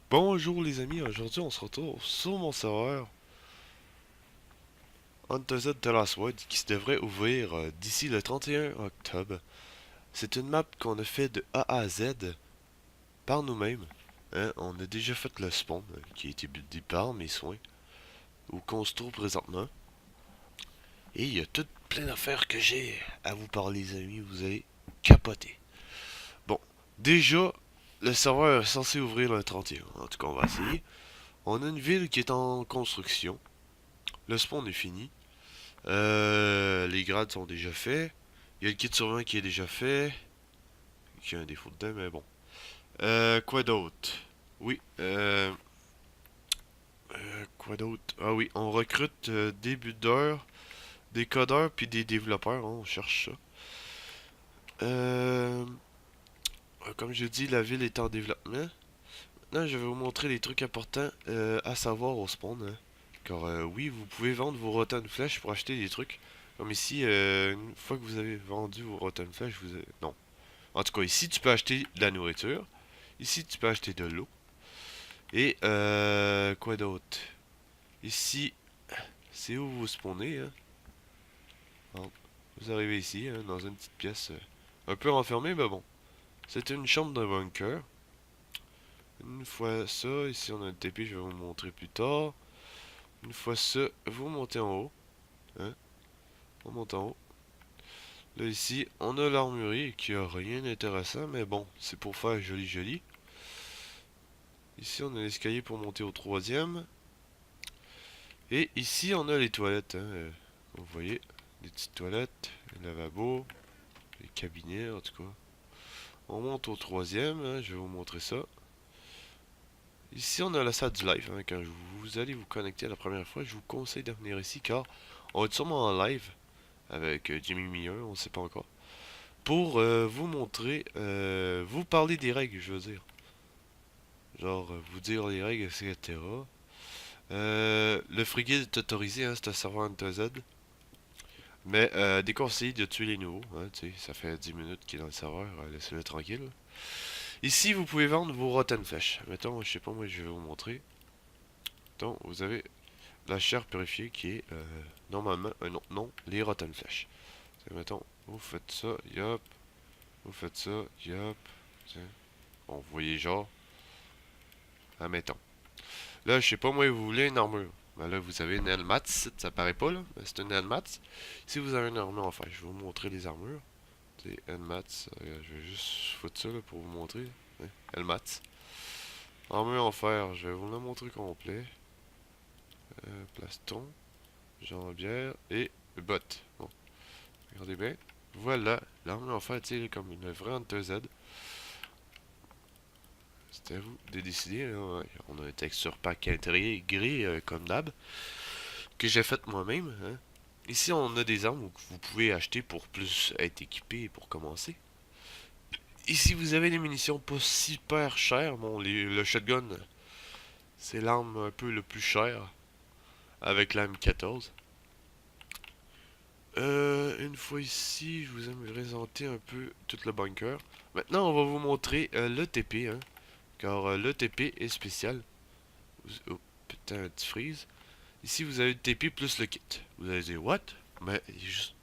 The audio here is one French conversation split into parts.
Bonjour les amis, aujourd'hui on se retrouve sur mon serveur Hunter Z The Last Word qui se devrait ouvrir d'ici le 31 octobre. C'est une map qu'on a fait de A à Z par nous-mêmes. Hein. On a déjà fait le spawn qui a été buildé par mes soins, où qu'on se trouve présentement. Et il y a tout plein d'affaires que j'ai à vous parler les amis, vous allez capoter. Bon, déjà, le serveur est censé ouvrir le 31, en tout cas on va essayer. On a une ville qui est en construction, le spawn est fini. Les grades sont déjà faits. Il y a le kit survivant qui est déjà fait. Qui a un défaut dedans, mais bon. Quoi d'autre? Oui, quoi d'autre? Ah oui, on recrute des builders, des codeurs, puis des développeurs. Hein, on cherche ça. Euh, Comme je dis, la ville est en développement. Maintenant, je vais vous montrer les trucs importants à savoir au spawn. Hein. Car oui, vous pouvez vendre vos Rotten Flash pour acheter des trucs. Comme ici, une fois que vous avez vendu vos Rotten Flash, non. En tout cas, ici, tu peux acheter de la nourriture. Ici, tu peux acheter de l'eau. Et quoi d'autre? Ici, c'est où vous spawnez. Hein? Bon, vous arrivez ici, hein, dans une petite pièce un peu renfermée, mais bon. C'est une chambre de bunker. Une fois ça, ici on a le TP, je vais vous montrer plus tard. Une fois ça, vous montez en haut. Hein? On monte en haut. Là ici, on a l'armurerie qui a rien d'intéressant, mais bon, c'est pour faire joli joli. Ici on a l'escalier pour monter au troisième. Et ici, on a les toilettes. Hein. Vous voyez, les petites toilettes, le lavabo, les cabinets, en tout cas. On monte au troisième, hein, je vais vous montrer ça. Ici, on a la salle du live. Hein. Quand vous allez vous connecter la première fois, je vous conseille de venir ici car on va être sûrement en live avec Jimmy Miller, on ne sait pas encore. Pour vous montrer, vous parler des règles, je veux dire. Genre, vous dire les règles, etc. Le free guild est autorisé, hein, c'est un serveur NTZ. Mais déconseillé de tuer les nouveaux. Hein, ça fait 10 minutes qu'il est dans le serveur. Laissez-le tranquille. Ici, vous pouvez vendre vos Rotten Flesh. Mettons, je sais pas, moi je vais vous montrer. Donc, vous avez la chair purifiée qui est normalement un autre nom, les Rotten Flesh. Mettons, vous faites ça, yop. Vous faites ça, yop. Tiens. Bon, vous voyez genre. Admettons. Là, je sais pas, moi, vous voulez une armure. Ben là, vous avez une Helmats, ça paraît pas là, mais c'est une Helmats. Si vous avez une armure, enfin, je vais vous montrer les armures. C'est Nmats. Je vais juste foutre ça là, pour vous montrer. Ouais, Nmats. Armure en fer, je vais vous le montrer complet. Plaston, jambière et bottes. Bon, regardez bien. Voilà, l'armure en fer, tu sais, comme une vraie Hunter Z. C'est à vous de décider. Là. On a un texture pack intérieur gris, comme d'hab, que j'ai fait moi-même. Hein. Ici, on a des armes que vous pouvez acheter pour plus être équipé et pour commencer. Ici, vous avez des munitions pas super chères. Bon, le shotgun, c'est l'arme un peu le plus cher avec la M14. Une fois ici, je vous ai présenté un peu tout le bunker. Maintenant, on va vous montrer le TP, hein, car le TP est spécial. Oh, putain, un petit freeze. Ici, vous avez le TP plus le kit. Vous allez dire, what? Mais, juste...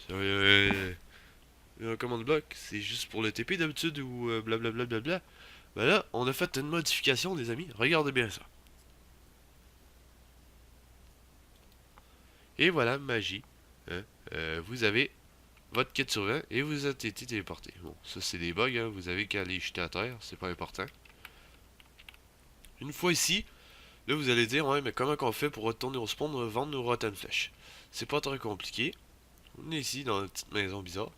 un command block, c'est juste pour le TP d'habitude ou blablabla. Ben là, on a fait une modification, les amis. Regardez bien ça. Et voilà, magie. Hein. Vous avez votre kit survivant et vous êtes été téléporté. Bon, ça c'est des bugs, hein. Vous avez qu'à aller jeter à terre, c'est pas important. Une fois ici, là vous allez dire, ouais, mais comment qu'on fait pour retourner au spawn, vendre nos rotten flèches? C'est pas très compliqué. Vous venez ici dans une petite maison bizarre.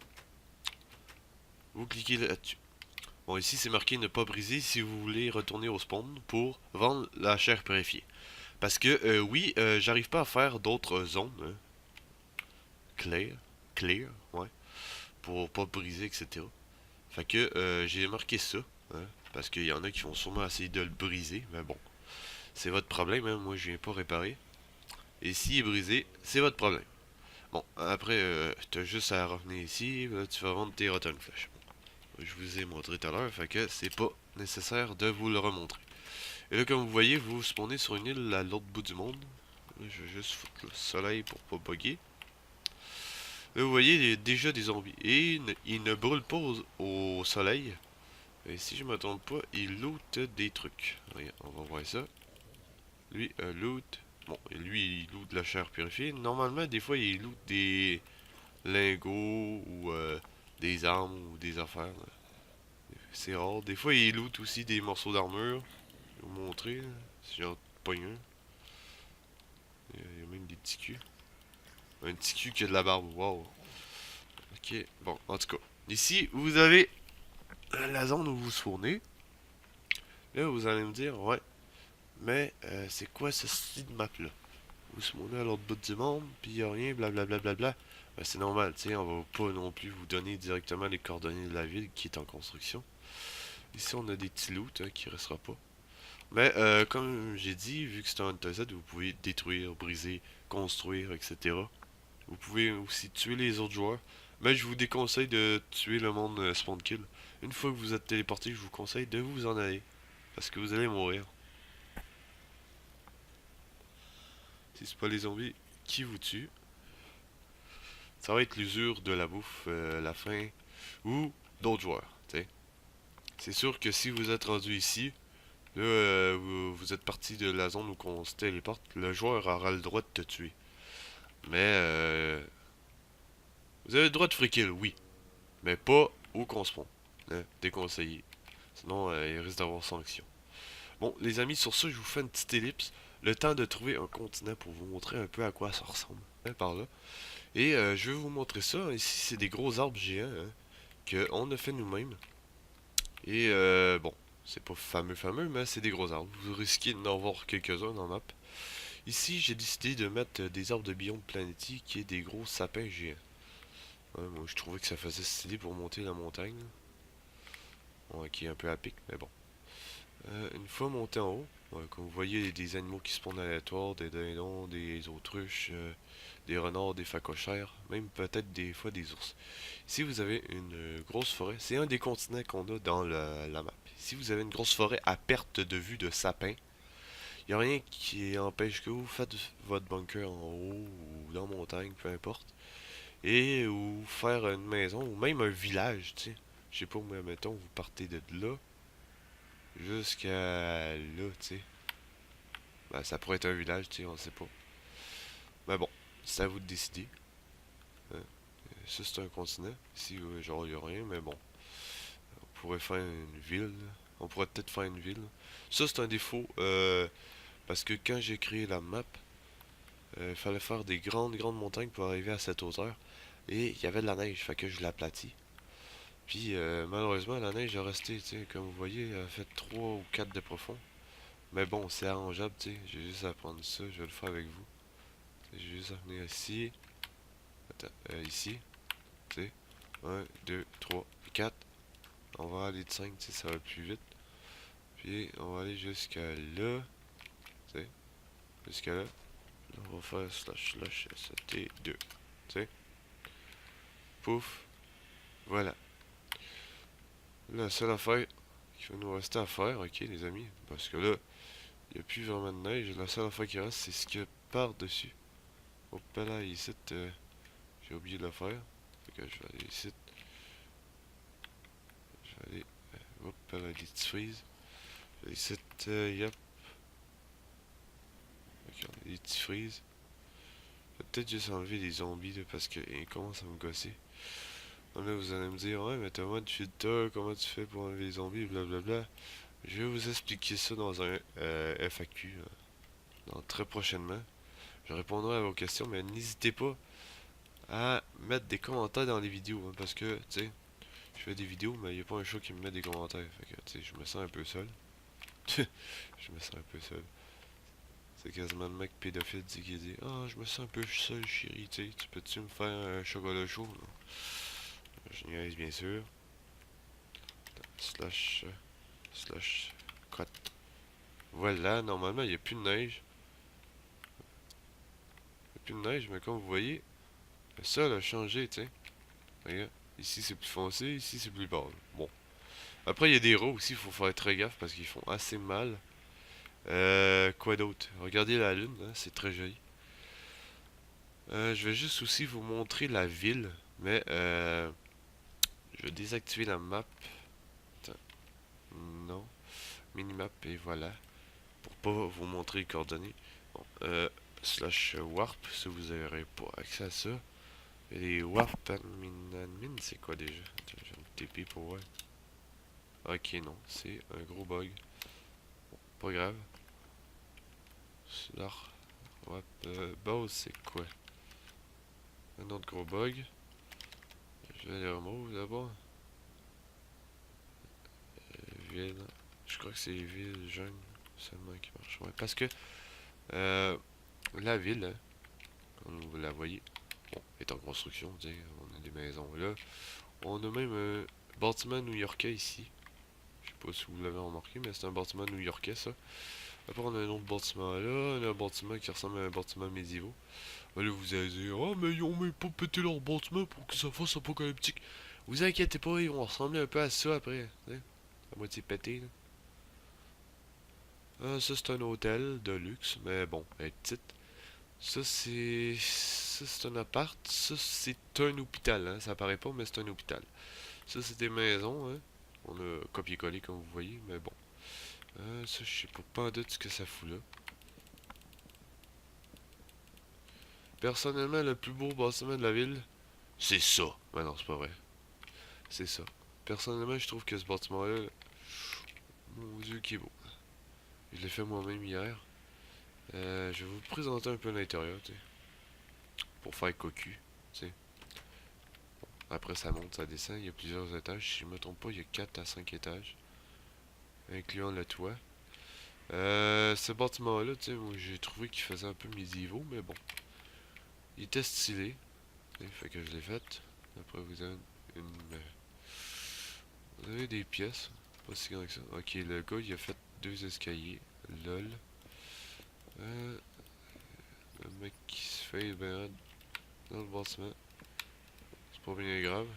Vous cliquez là-dessus. Bon, ici c'est marqué ne pas briser si vous voulez retourner au spawn pour vendre la chair purifiée. Parce que, oui, j'arrive pas à faire d'autres zones. Hein. Clear. Clear, ouais. Pour pas briser, etc. Fait que j'ai marqué ça. Hein, parce qu'il y en a qui vont sûrement essayer de le briser. Mais bon, c'est votre problème. Hein, moi, je viens pas réparer. Et s'il est brisé, c'est votre problème. Bon, après, t'as juste à revenir ici. Là, tu vas vendre tes Rotten Flash. Bon, je vous ai montré tout à l'heure. Fait que c'est pas nécessaire de vous le remontrer. Et là, comme vous voyez, vous spawnez sur une île à l'autre bout du monde. Là, je vais juste foutre le soleil pour pas bugger. Là, vous voyez, il y a déjà des zombies. Et ils ne brûlent pas au soleil. Et si je me trompe pas, ils lootent des trucs. Regarde, on va voir ça. Lui, loot. Bon, et lui, il loot de la chair purifiée. Normalement, des fois, il loot des lingots ou des armes ou des affaires, là. C'est rare. Des fois, il loot aussi des morceaux d'armure. Je vais vous montrer, là, si j'en pogne un. Il y a même des petits culs. Un petit cul qui a de la barbe. Wow. Ok, bon, en tout cas. Ici, vous avez la zone où vous spawnez. Là, vous allez me dire, ouais, mais c'est quoi ce style de map-là? Vous spawnez à l'autre bout du monde, puis y a rien, blablabla. Ben, c'est normal, tu sais, on va pas non plus vous donner directement les coordonnées de la ville qui est en construction. Ici, on a des petits loots hein, qui restera pas. Mais comme j'ai dit, vu que c'est un Hunter Z, vous pouvez détruire, briser, construire, etc. Vous pouvez aussi tuer les autres joueurs. Mais je vous déconseille de tuer le monde spawn kill. Une fois que vous êtes téléporté, je vous conseille de vous en aller. Parce que vous allez mourir. Si c'est pas les zombies qui vous tuent, ça va être l'usure de la bouffe, la faim, ou d'autres joueurs. T'sais. C'est sûr que si vous êtes rendu ici, là, vous êtes parti de la zone où on se téléporte, le joueur aura le droit de te tuer. Mais vous avez le droit de free kill, oui. Mais pas où qu'on spawn. Hein, déconseillé. Sinon, il risque d'avoir sanction. Bon, les amis, sur ce, je vous fais une petite ellipse. Le temps de trouver un continent pour vous montrer un peu à quoi ça ressemble. Hein, par là. Et je vais vous montrer ça. Ici, c'est des gros arbres géants hein, qu'on a fait nous-mêmes. Et bon, c'est pas fameux, mais c'est des gros arbres. Vous risquez d'en voir quelques-uns dans la map. Ici, j'ai décidé de mettre des arbres de Beyond Planety qui est des gros sapins géants. Ouais, moi, je trouvais que ça faisait stylé pour monter la montagne. Ouais, qui est un peu à pic, mais bon. Une fois monté en haut, ouais, comme vous voyez, il y a des animaux qui spawnent aléatoires, des dindons, des autruches, des renards, des phacochères, même peut-être des fois des ours. Ici, vous avez une grosse forêt. C'est un des continents qu'on a dans la map. Si vous avez une grosse forêt à perte de vue de sapins, il n'y a rien qui empêche que vous faites votre bunker en haut ou dans la montagne, peu importe, et ou faire une maison ou même un village, tu sais. Je sais pas, mais mettons, vous partez de là jusqu'à là, tu sais. Ben, ça pourrait être un village, tu sais, on sait pas. Mais bon, c'est à vous de décider. Hein. Ça, c'est un continent. Ici, genre, il n'y a rien, mais bon. On pourrait faire une ville. On pourrait peut-être faire une ville. Ça, c'est un défaut. Parce que quand j'ai créé la map, il fallait faire des grandes montagnes pour arriver à cette hauteur. Et il y avait de la neige, fait que je l'aplatis. Puis malheureusement, la neige a resté, tu sais, comme vous voyez, elle a fait 3 ou 4 de profond. Mais bon, c'est arrangeable, tu sais. J'ai juste à prendre ça, je vais le faire avec vous. J'ai juste à venir ici. Attends, ici. Tu sais. 1, 2, 3, 4. On va aller de 5, tu sais, ça va plus vite. Puis on va aller jusqu'à là. Tu sais. Jusqu'à là. On va faire slash ST2. Tu sais. Pouf. Voilà. La seule affaire qu'il va nous rester à faire, ok les amis. Parce que là, il n'y a plus vraiment de neige. La seule affaire qui reste, c'est ce qu'il y a par-dessus. Hop là, ici, j'ai oublié de le faire. Fait que je vais aller ici. Je vais aller. Hop là, les petits freeze. Je vais aller ici. Yep. Ok, on a des petits freeze. Je vais peut-être juste enlever les zombies là, parce qu'ils commencent à me gosser. Donc là, vous allez me dire, ouais, mais t'as moi de filter, comment tu fais pour enlever les zombies, blablabla. Je vais vous expliquer ça dans un FAQ dans très prochainement. Je répondrai à vos questions, mais n'hésitez pas à mettre des commentaires dans les vidéos, hein, parce que, tu sais, je fais des vidéos, mais il n'y a pas un chat qui me met des commentaires. Fait que, tu sais, je me sens un peu seul. Je me sens un peu seul. C'est quasiment le mec pédophile qui dit ah, je me sens un peu seul, chérie, tu sais, tu peux-tu me faire un chocolat chaud? Non. Je niaise, bien sûr. Slash, slash, cut. Voilà, normalement, il n'y a plus de neige. Il n'y a plus de neige, mais comme vous voyez, le sol a changé, tu sais. Regarde, ici c'est plus foncé, ici c'est plus pâle. Bon. Après, il y a des rats aussi, il faut faire très gaffe parce qu'ils font assez mal. Quoi d'autre? Regardez la lune, hein, c'est très joli. Je vais juste aussi vous montrer la ville, mais je vais désactiver la map. Attends, non, minimap et voilà, pour pas vous montrer les coordonnées. Bon, slash warp, si vous n'aurez pas accès à ça. Et les warp admin, c'est quoi déjà? Attends, je vais me TP pour voir. Ok, non, c'est un gros bug. Pas grave. Slash warp base, c'est quoi? Un autre gros bug. Je vais les remove d'abord. Ville. Je crois que c'est ville jeune seulement qui marche. Ouais, parce que euh, la ville, hein, comme vous la voyez, bon, est en construction. On a des maisons là. On a même un bâtiment new-yorkais ici. Je sais pas si vous l'avez remarqué, mais c'est un bâtiment new-yorkais ça. Après, on a un autre bâtiment là. On a un bâtiment qui ressemble à un bâtiment médiéval. Là, vous allez dire, ah, mais ils ont même pas pété leur bâtiment pour que ça fasse apocalyptique. Vous inquiétez pas, ils vont ressembler un peu à ça après. Hein? À moitié pété. Là. Ça, c'est un hôtel de luxe, mais bon, elle est petite. Ça, c'est. Ça, c'est un appart. Ça, c'est un hôpital, hein. Ça apparaît pas, mais c'est un hôpital. Ça, c'est des maisons, hein. On a copié-collé, comme vous voyez, mais bon. Ça, je sais pas en doute ce que ça fout là. Personnellement, le plus beau bâtiment de la ville, c'est ça. Mais non, c'est pas vrai. C'est ça. Personnellement, je trouve que ce bâtiment-là, mon Dieu, qui est beau. Je l'ai fait moi-même hier. Je vais vous présenter un peu l'intérieur, tu sais, pour faire cocu, tu sais. Après, ça monte, ça descend. Il y a plusieurs étages. Si je me trompe pas, il y a 4 à 5 étages, incluant le toit. Ce bâtiment-là, tu sais, moi, j'ai trouvé qu'il faisait un peu médiévaux, mais bon. Il était stylé. Fait que je l'ai fait. Après, vous avez des pièces. Pas si grand que ça. Ok, le gars, il a fait 2 escaliers. Lol. Euh, le mec qui se fait ben dans le bâtiment. C'est pas bien grave.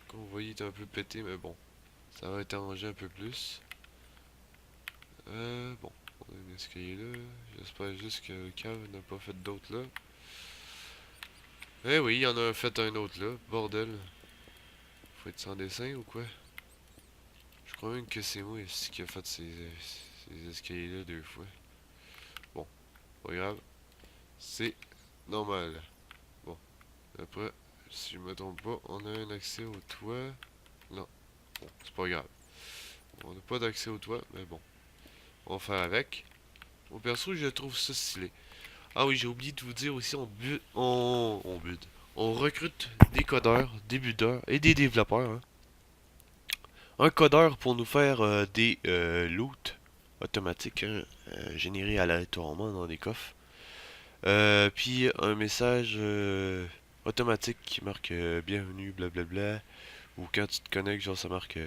Comme vous voyez, il est un peu pété, mais bon. Ça va être arrangé un peu plus. Bon. On a un escalier là. J'espère juste que le cave n'a pas fait d'autres là. Eh oui, il y en a fait un autre là. Bordel. Faut être sans dessin ou quoi? Je crois même que c'est moi ici qui a fait ces escaliers là 2 fois. Bon, pas grave. C'est normal. Bon, après, si je me trompe pas, on a un accès au toit. Non, bon, c'est pas grave. On n'a pas d'accès au toit, mais bon. On va faire avec. Au perso, je trouve ça stylé. Ah oui, j'ai oublié de vous dire aussi, on recrute des codeurs, des builders et des développeurs. Hein. Un codeur pour nous faire des loots automatiques hein, générés aléatoirement dans des coffres. Puis un message automatique qui marque bienvenue, blablabla. Ou quand tu te connectes, genre ça marque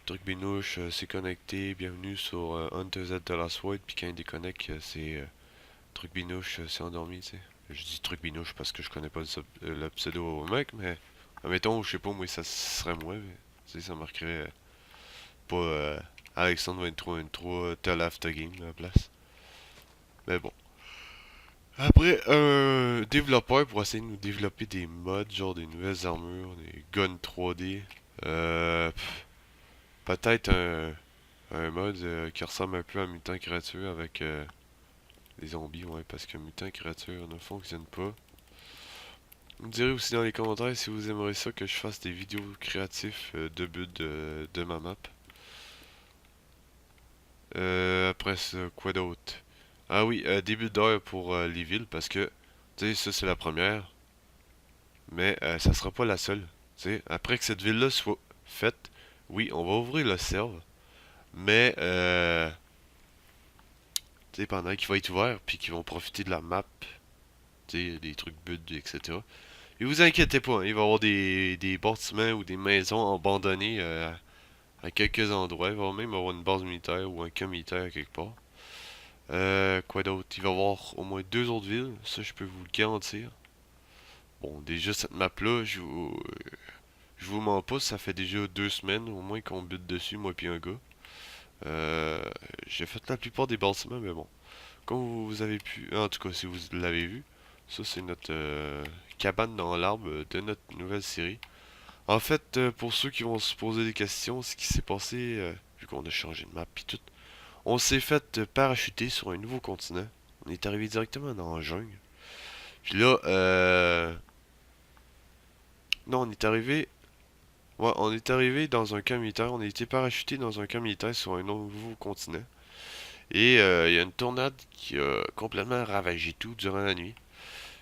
truc binouche, c'est connecté, bienvenue sur Hunter Z de la Sword. Puis quand il déconnecte, c'est truc binouche, c'est endormi, tu sais. Je dis truc binouche parce que je connais pas le pseudo au mec, mais admettons, je sais pas, moi ça serait moi, mais tu sais, ça marquerait pas Alexandre 2323 tel after game à la place. Mais bon. Après, un développeur pour essayer de nous développer des mods, genre des nouvelles armures, des guns 3D. Peut-être un mod qui ressemble un peu à Mutant Créature avec des zombies, ouais, parce que Mutant Créature ne fonctionne pas. Vous me direz aussi dans les commentaires si vous aimeriez ça que je fasse des vidéos créatives de build de ma map. Après ça, quoi d'autre? Ah oui, début d'heure pour les villes parce que, tu sais, ça c'est la première, mais ça sera pas la seule. Tu sais, après que cette ville-là soit faite, oui, on va ouvrir le serve, mais tu sais, pendant qu'il va être ouvert, puis qu'ils vont profiter de la map, tu sais, des trucs buts, etc. Et vous inquiétez pas, hein, il va y avoir des bâtiments ou des maisons abandonnées à quelques endroits. Il va même avoir une base militaire ou un camp militaire quelque part. Quoi d'autre? Il va y avoir au moins 2 autres villes, ça je peux vous le garantir. Bon, déjà cette map-là, je vous mens pas, ça fait déjà 2 semaines au moins qu'on bute dessus, moi puis un gars. Euh, j'ai fait la plupart des bâtiments, mais bon. Comme vous avez pu... En tout cas, si vous l'avez vu, ça c'est notre cabane dans l'arbre de notre nouvelle série. En fait, pour ceux qui vont se poser des questions, ce qui s'est passé, vu qu'on a changé de map et tout, on s'est fait parachuter sur un nouveau continent. On est arrivé directement dans la jungle. Puis là, non, on est arrivé... Ouais, on est arrivé dans un camp militaire. On a été parachuté dans un camp militaire sur un nouveau continent. Et il y a une tornade qui a complètement ravagé tout durant la nuit.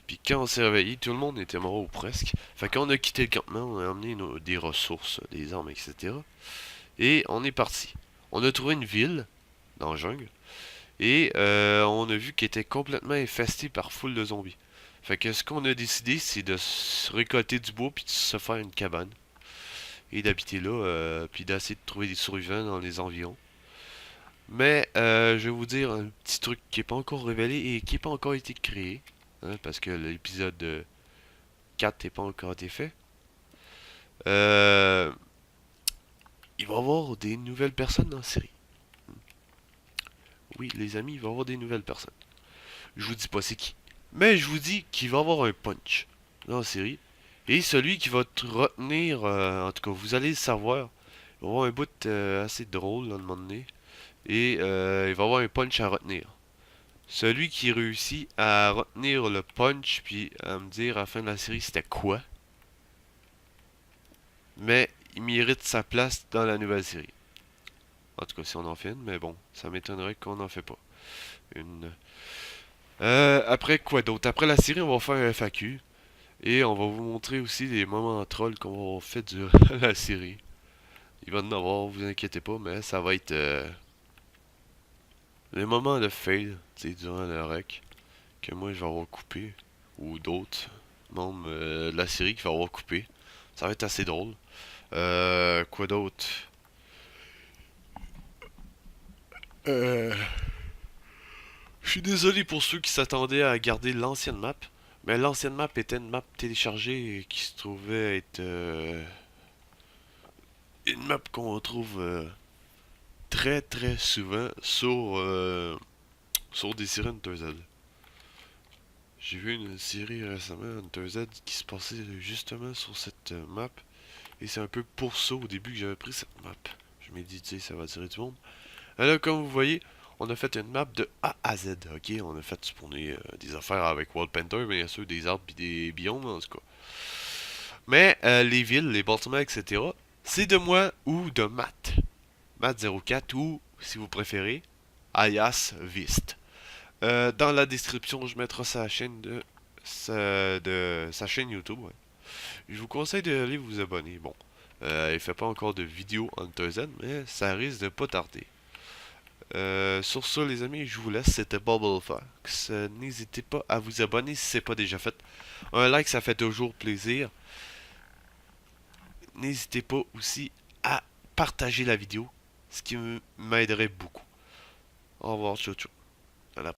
Puis quand on s'est réveillé, tout le monde était mort ou presque. Fait qu'on a quitté le campement, on a emmené des ressources, des armes, etc. Et on est parti. On a trouvé une ville dans la jungle. Et on a vu qu'elle était complètement infestée par foule de zombies. Fait que ce qu'on a décidé, c'est de se récolter du bois puis de se faire une cabane. Et d'habiter là, puis d'essayer de trouver des survivants dans les environs. Mais je vais vous dire un petit truc qui n'est pas encore révélé et qui n'est pas encore été créé. Hein, parce que l'épisode 4 n'est pas encore été fait. Euh, il va y avoir des nouvelles personnes dans la série. Oui, les amis, il va y avoir des nouvelles personnes. Je vous dis pas c'est qui. Mais je vous dis qu'il va y avoir un punch dans la série. Et celui qui va te retenir, en tout cas, vous allez le savoir. Il va y avoir un bout assez drôle à un moment donné. Et il va y avoir un punch à retenir. Celui qui réussit à retenir le punch puis à me dire à la fin de la série c'était quoi, mais il mérite sa place dans la nouvelle série. En tout cas, si on en fait une, mais bon, ça m'étonnerait qu'on n'en fait pas une. Après quoi d'autre? Après la série, on va faire un FAQ et on va vous montrer aussi les moments trolls qu'on fait durant la série. Il va en avoir, vous inquiétez pas, mais ça va être les moments de fail, tu sais, durant le rec, que moi je vais avoir coupé, ou d'autres membres de la série qui vont avoir coupé. Ça va être assez drôle. Quoi d'autre? Euh, je suis désolé pour ceux qui s'attendaient à garder l'ancienne map. Mais l'ancienne map était une map téléchargée qui se trouvait être une map qu'on retrouve très très souvent sur des séries Hunter Z. J'ai vu une série récemment, Hunter Z, qui se passait justement sur cette map. Et c'est un peu pour ça au début que j'avais pris cette map. Je m'ai dit, tu sais, ça va attirer du monde. Et là, comme vous voyez, on a fait une map de A à Z. Ok, on a fait spawner des affaires avec World Painter, bien sûr, des arbres et des biomes, en tout cas. Mais les villes, les bâtiments, etc., c'est de moi ou de Matt. Matt04 ou, si vous préférez, Alias Vist. Dans la description, je mettrai sa chaîne sa chaîne YouTube. Ouais. Je vous conseille d'aller vous abonner. Bon, il fait pas encore de vidéos Hunter Z, mais ça risque de pas tarder. Sur ça, les amis, je vous laisse. C'était Bubble Fox. N'hésitez pas à vous abonner si c'est pas déjà fait. Un like, ça fait toujours plaisir. N'hésitez pas aussi à partager la vidéo, ce qui m'aiderait beaucoup. Au revoir, ciao ciao. À la